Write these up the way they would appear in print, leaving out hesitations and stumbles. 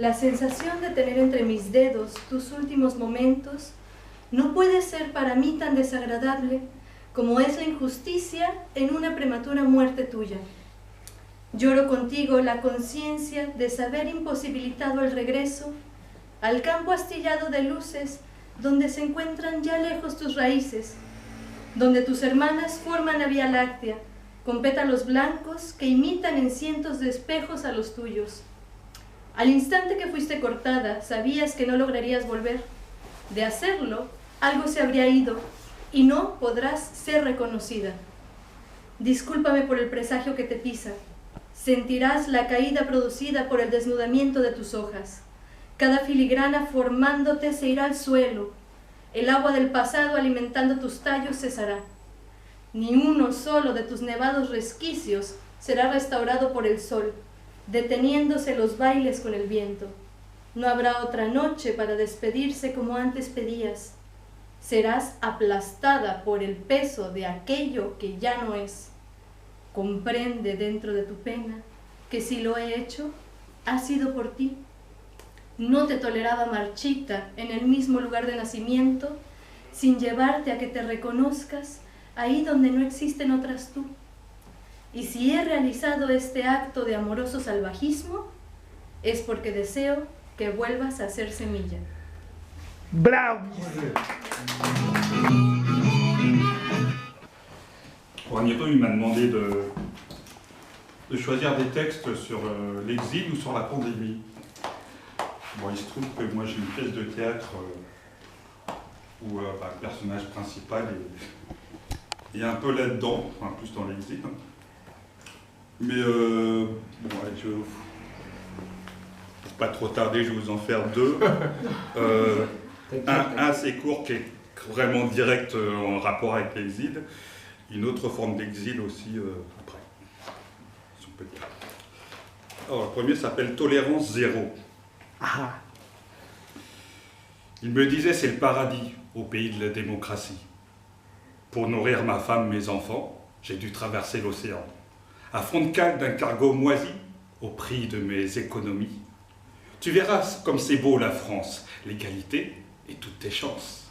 La sensación de tener entre mis dedos tus últimos momentos no puede ser para mí tan desagradable como es la injusticia en una prematura muerte tuya. Lloro contigo la conciencia de saber imposibilitado el regreso al campo astillado de luces donde se encuentran ya lejos tus raíces, donde tus hermanas forman la Vía Láctea, con pétalos blancos que imitan en cientos de espejos a los tuyos. Al instante que fuiste cortada, sabías que no lograrías volver. De hacerlo, algo se habría ido y no podrás ser reconocida. Discúlpame por el presagio que te pisa. Sentirás la caída producida por el desnudamiento de tus hojas. Cada filigrana formándote se irá al suelo. El agua del pasado alimentando tus tallos cesará. Ni uno solo de tus nevados resquicios será restaurado por el sol, deteniéndose los bailes con el viento. No habrá otra noche para despedirse como antes pedías. Serás aplastada por el peso de aquello que ya no es. Comprende dentro de tu pena que si lo he hecho, ha sido por ti. No te toleraba marchita en el mismo lugar de nacimiento, sin llevarte a que te reconozcas ahí donde no existen otras tú. Y si he realizado este acto de amoroso salvajismo, es porque deseo que vuelvas a ser semilla. ¡Bravo! Pour Agneto, il m'a demandé de choisir des textes sur l'exil ou sur la pandémie. Bon, il se trouve que moi j'ai une pièce de théâtre où le personnage principal est un peu là-dedans, enfin plus dans l'exil. Mais bon, pour pas trop tarder, je vais vous en faire deux. Un assez court qui est vraiment direct en rapport avec l'exil. Une autre forme d'exil aussi après. Alors, le premier s'appelle Tolérance zéro. Ah. Il me disait c'est le paradis au pays de la démocratie. Pour nourrir ma femme, mes enfants, j'ai dû traverser l'océan. À fond de cale d'un cargo moisi au prix de mes économies. Tu verras comme c'est beau la France, l'égalité et toutes tes chances.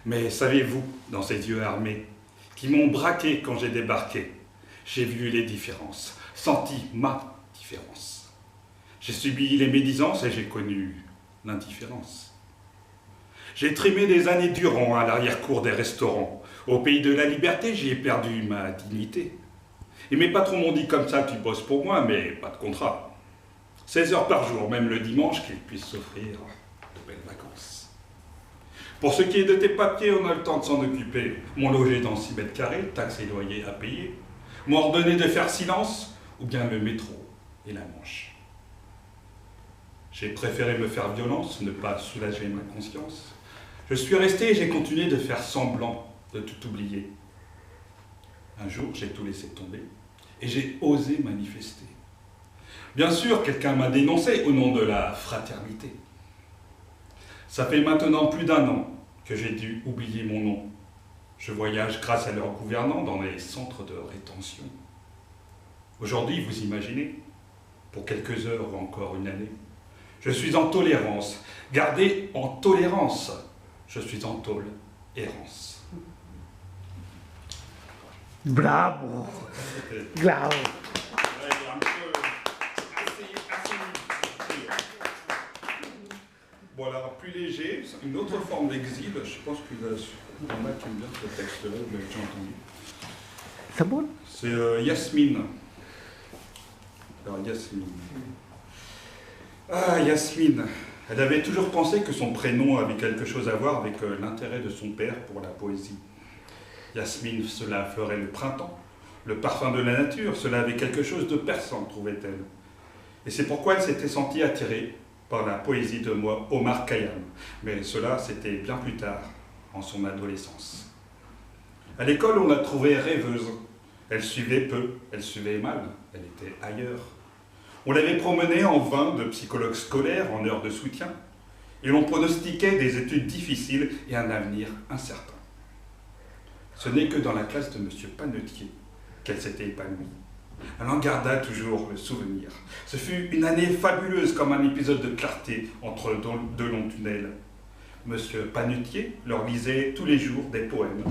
Mais savez-vous, dans ces yeux armés, qui m'ont braqué quand j'ai débarqué, j'ai vu les différences, senti ma différence. J'ai subi les médisances et j'ai connu l'indifférence. J'ai trimé des années durant à l'arrière-cour des restaurants. Au pays de la liberté, j'y ai perdu ma dignité. Et mes patrons m'ont dit comme ça, tu bosses pour moi, mais pas de contrat. 16 heures par jour, même le dimanche, qu'ils puissent s'offrir de belles vacances. Pour ce qui est de tes papiers, on a le temps de s'en occuper. Mon logé dans 6 mètres carrés, taxes et loyers à payer. M'ont ordonné de faire silence, ou bien le métro et la Manche. J'ai préféré me faire violence, ne pas soulager ma conscience. Je suis resté et j'ai continué de faire semblant de tout oublier. Un jour, j'ai tout laissé tomber et j'ai osé manifester. Bien sûr, quelqu'un m'a dénoncé au nom de la fraternité. Ça fait maintenant plus d'1 an que j'ai dû oublier mon nom. Je voyage grâce à leurs gouvernants dans les centres de rétention. Aujourd'hui, vous imaginez, pour quelques heures ou encore une année, je suis en tolérance, gardé en tolérance. Je suis en tolérance. Bravo! Bravo! Bon, alors plus léger, une autre forme d'exil, je pense qu'il y en a qui aiment bien ce texte-là, vous l'avez déjà entendu. C'est bon? C'est Yasmine. Alors Yasmine. Ah, Yasmine. Elle avait toujours pensé que son prénom avait quelque chose à voir avec l'intérêt de son père pour la poésie. Yasmine, cela fleurait le printemps, le parfum de la nature, cela avait quelque chose de perçant, trouvait-elle. Et c'est pourquoi elle s'était sentie attirée par la poésie de Omar Khayyam. Mais cela, c'était bien plus tard, en son adolescence. À l'école, on la trouvait rêveuse. Elle suivait peu, elle suivait mal, elle était ailleurs. On l'avait promenée en vain de psychologue scolaire en heure de soutien, et l'on pronostiquait des études difficiles et un avenir incertain. Ce n'est que dans la classe de M. Panetier qu'elle s'était épanouie. Elle en garda toujours le souvenir. Ce fut une année fabuleuse comme un épisode de clarté entre deux longs tunnels. Monsieur Panetier leur lisait tous les jours des poèmes,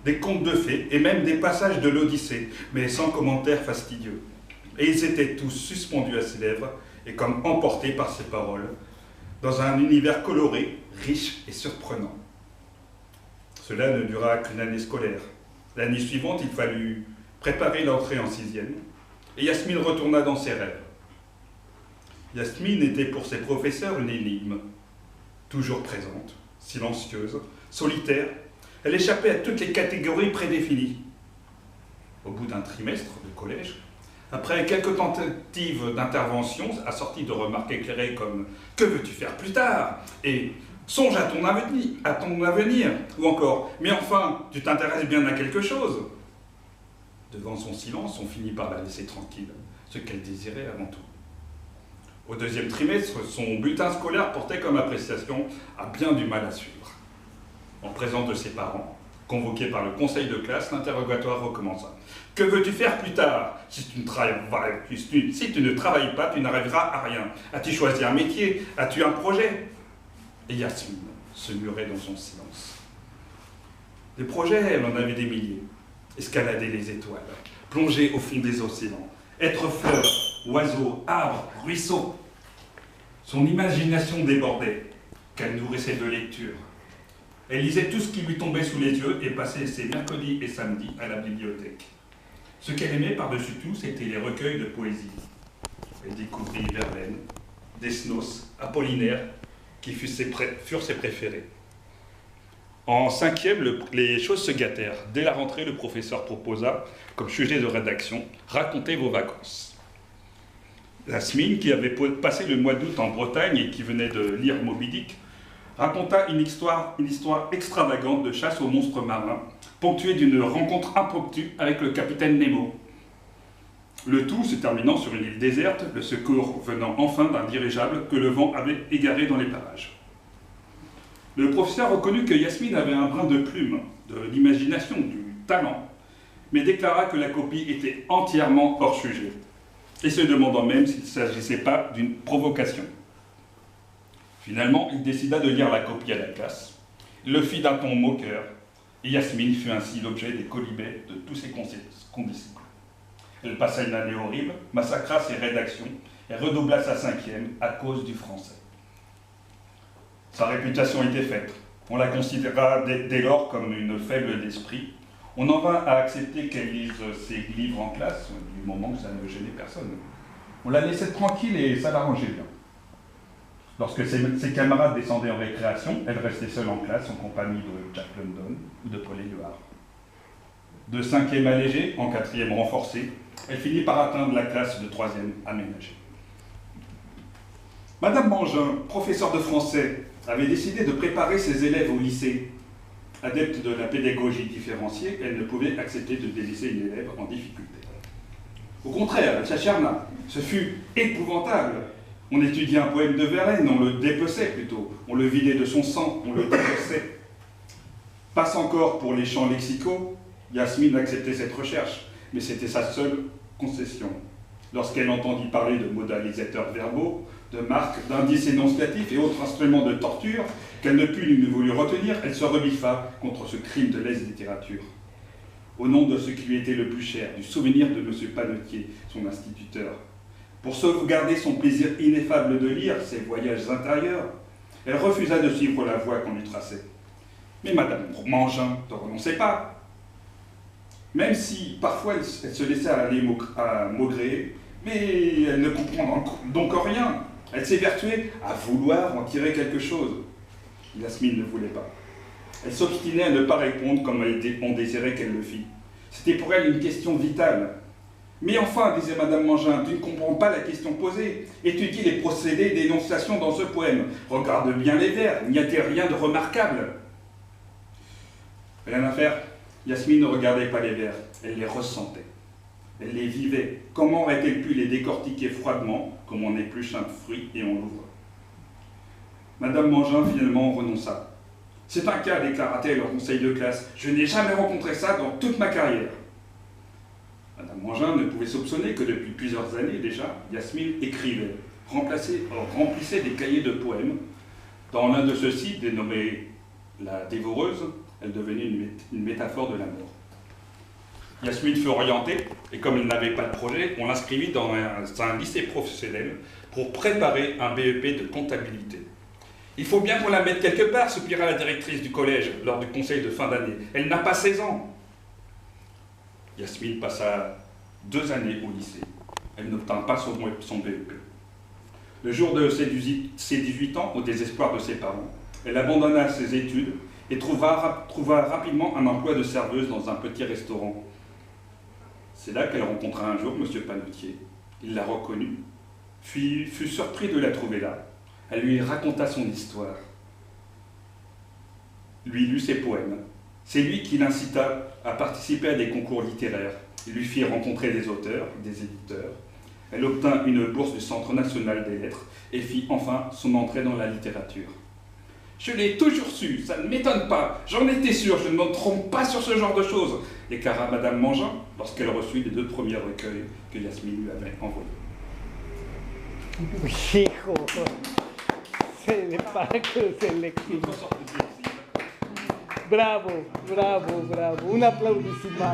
des contes de fées et même des passages de l'Odyssée, mais sans commentaires fastidieux. Et ils étaient tous suspendus à ses lèvres et comme emportés par ses paroles, dans un univers coloré, riche et surprenant. Cela ne dura qu'une année scolaire. L'année suivante, il fallut préparer l'entrée en 6e, et Yasmine retourna dans ses rêves. Yasmine était pour ses professeurs une énigme, toujours présente, silencieuse, solitaire. Elle échappait à toutes les catégories prédéfinies. Au bout d'un trimestre de collège, après quelques tentatives d'intervention assorties de remarques éclairées comme « Que veux-tu faire plus tard ?» et « Songe à ton avenir » ou encore « Mais enfin, tu t'intéresses bien à quelque chose ?» Devant son silence, on finit par la laisser tranquille, ce qu'elle désirait avant tout. Au 2e trimestre, son bulletin scolaire portait comme appréciation à bien du mal à suivre. En présence de ses parents, convoqués par le conseil de classe, l'interrogatoire recommença. « Que veux-tu faire plus tard ? Si tu ne travailles pas, tu n'arriveras à rien. As-tu choisi un métier ? As-tu un projet ?» Et Yasmine se murait dans son silence. Des projets, elle en avait des milliers. Escalader les étoiles, plonger au fond des océans, être fleur, oiseau, arbre, ruisseau. Son imagination débordait, qu'elle nourrissait de lecture. Elle lisait tout ce qui lui tombait sous les yeux et passait ses mercredis et samedis à la bibliothèque. Ce qu'elle aimait par-dessus tout, c'était les recueils de poésie. Elle découvrit Verlaine, Desnos, Apollinaire, qui furent ses préférés. En 5e, les choses se gâtèrent. Dès la rentrée, le professeur proposa, comme sujet de rédaction, « Racontez vos vacances ». Yasmine, qui avait passé le mois d'août en Bretagne et qui venait de lire Moby Dick, raconta une histoire extravagante de chasse aux monstres marins, ponctuée d'une rencontre impromptue avec le capitaine Nemo. Le tout se terminant sur une île déserte, le secours venant enfin d'un dirigeable que le vent avait égaré dans les parages. Le professeur reconnut que Yasmine avait un brin de plume, de l'imagination, du talent, mais déclara que la copie était entièrement hors sujet, et se demandant même s'il ne s'agissait pas d'une provocation. Finalement, il décida de lire la copie à la classe, le fit d'un ton moqueur, et Yasmine fut ainsi l'objet des quolibets de tous ses condisciples. Elle passa une année horrible, massacra ses rédactions et redoubla sa 5e à cause du français. Sa réputation était faite. On la considéra dès lors comme une faible d'esprit. On en vint à accepter qu'elle lise ses livres en classe, du moment que ça ne gênait personne. On la laissait tranquille et ça l'arrangeait bien. Lorsque ses camarades descendaient en récréation, elle restait seule en classe en compagnie de Jack London ou de Paul Éluard. De 5e allégée en 4e renforcée, elle finit par atteindre la classe de 3e aménagée. Madame Mangin, professeure de français, avait décidé de préparer ses élèves au lycée. Adepte de la pédagogie différenciée, elle ne pouvait accepter de délaisser une élève en difficulté. Au contraire, elle s'acharna. Ce fut épouvantable. On étudiait un poème de Verlaine, on le dépeçait plutôt, on le vidait de son sang, on le dépeçait. Passe encore pour les champs lexicaux, Yasmine acceptait cette recherche, mais c'était sa seule concession. Lorsqu'elle entendit parler de modalisateurs verbaux, de marques, d'indices énonciatifs et autres instruments de torture, qu'elle ne put ni ne voulut retenir, elle se rebiffa contre ce crime de lèse-littérature. Au nom de ce qui lui était le plus cher, du souvenir de M. Panetier, son instituteur, pour sauvegarder son plaisir ineffable de lire, ses voyages intérieurs, elle refusa de suivre la voie qu'on lui traçait. Mais Madame Mangin ne renonçait pas. Même si parfois elle se laissait aller à maugréer, mais elle ne comprend donc rien. Elle s'évertuait à vouloir en tirer quelque chose. Yasmine ne voulait pas. Elle s'obstinait à ne pas répondre comme on désirait qu'elle le fît. C'était pour elle une question vitale. Mais enfin, disait Madame Mangin, tu ne comprends pas la question posée. Étudie les procédés d'énonciation dans ce poème. Regarde bien les vers, il n'y a-t-il rien de remarquable? Rien à faire. Yasmine ne regardait pas les vers, elle les ressentait. Elle les vivait. Comment aurait-elle pu les décortiquer froidement, comme on épluche un fruit et on l'ouvre? Madame Mangin finalement renonça. C'est un cas, déclara-t-elle au conseil de classe. Je n'ai jamais rencontré ça dans toute ma carrière. Madame Mangin ne pouvait soupçonner que depuis plusieurs années déjà, Yasmine écrivait, remplissait des cahiers de poèmes. Dans l'un de ceux-ci, dénommé La Dévoreuse, elle devenait une métaphore de la mort. Yasmine fut orientée, et comme elle n'avait pas de projet, on l'inscrivit dans un lycée professionnel pour préparer un BEP de comptabilité. Il faut bien qu'on la mette quelque part, soupira la directrice du collège lors du conseil de fin d'année. Elle n'a pas 16 ans. Yasmine passa 2 années au lycée. Elle n'obtint pas son BEP. Le jour de ses 18 ans, au désespoir de ses parents, elle abandonna ses études et trouva rapidement un emploi de serveuse dans un petit restaurant. C'est là qu'elle rencontra un jour M. Panoutier. Il la reconnut, fut surpris de la trouver là. Elle lui raconta son histoire, lui lut ses poèmes. C'est lui qui l'incita à participer à des concours littéraires. Il lui fit rencontrer des auteurs, des éditeurs. Elle obtint une bourse du Centre national des lettres et fit enfin son entrée dans la littérature. Je l'ai toujours su, ça ne m'étonne pas, j'en étais sûr, je ne me trompe pas sur ce genre de choses, déclara Madame Mangin lorsqu'elle reçut les 2 premiers recueils que Yasmine lui avait envoyés. Hijo, se le para que se le quita. Bravo, bravo, bravo. Un applaudissimento.